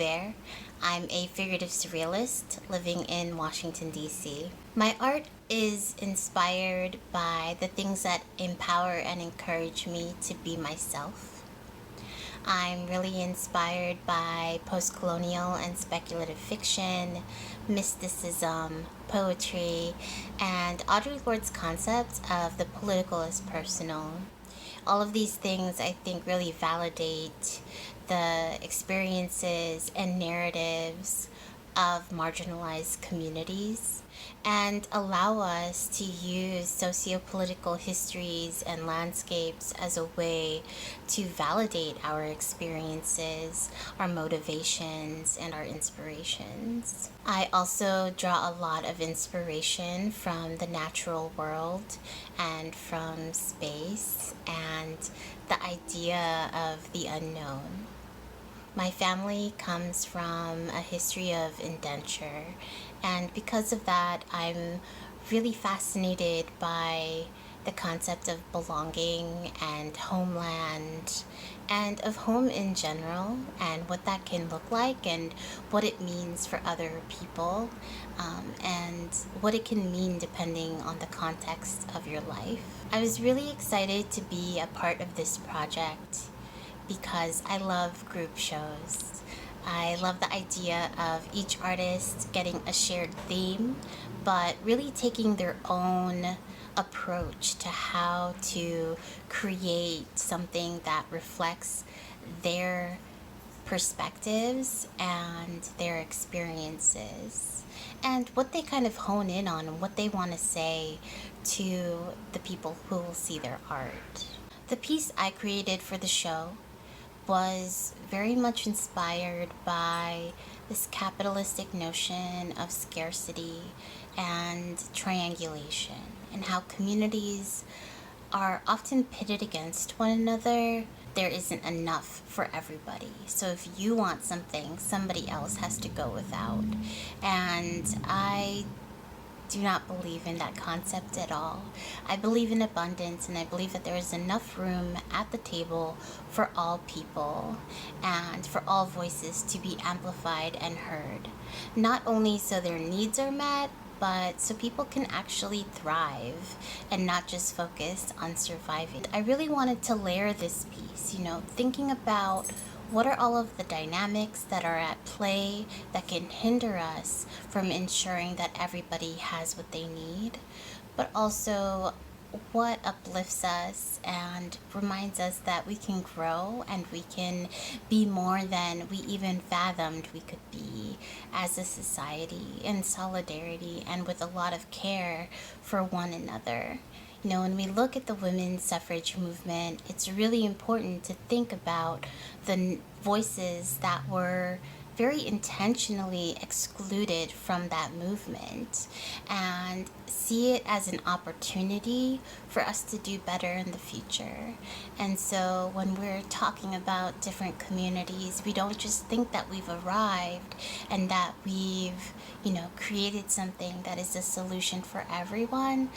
Kuver. I'm a figurative surrealist living in Washington, D.C. My art is inspired by the things that empower and encourage me to be myself. I'm really inspired by post-colonial and speculative fiction, mysticism, poetry, and Audre Lorde's concept of the political as personal. All of these things, I think, really validate the experiences and narratives of marginalized communities and allow us to use sociopolitical histories and landscapes as a way to validate our experiences, our motivations, and our inspirations. I also draw a lot of inspiration from the natural world and from space and the idea of the unknown. My family comes from a history of indenture, and because of that, I'm really fascinated by the concept of belonging and homeland and of home in general and what that can look like and what it means for other people, and what it can mean depending on the context of your life. I was really excited to be a part of this project because I love group shows. I love the idea of each artist getting a shared theme, but really taking their own approach to how to create something that reflects their perspectives and their experiences and what they kind of hone in on and what they want to say to the people who will see their art. The piece I created for the show was very much inspired by this capitalistic notion of scarcity and triangulation, and how communities are often pitted against one another. There isn't enough for everybody. So if you want something, somebody else has to go without. And I do not believe in that concept at all. I believe in abundance, and I believe that there is enough room at the table for all people and for all voices to be amplified and heard. Not only so their needs are met, but so people can actually thrive and not just focus on surviving. I really wanted to layer this piece, thinking about what are all of the dynamics that are at play that can hinder us from ensuring that everybody has what they need, but also what uplifts us and reminds us that we can grow and we can be more than we even fathomed we could be as a society, in solidarity and with a lot of care for one another. When we look at the women's suffrage movement, it's really important to think about the voices that were very intentionally excluded from that movement and see it as an opportunity for us to do better in the future. And so when we're talking about different communities, we don't just think that we've arrived and that we've, created something that is a solution for everyone,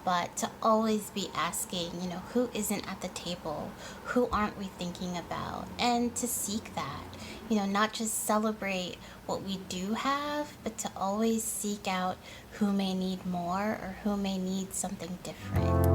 but to always be asking, who isn't at the table? Who aren't we thinking about? And to seek that, not just celebrate what we do have, but to always seek out who may need more or who may need something different.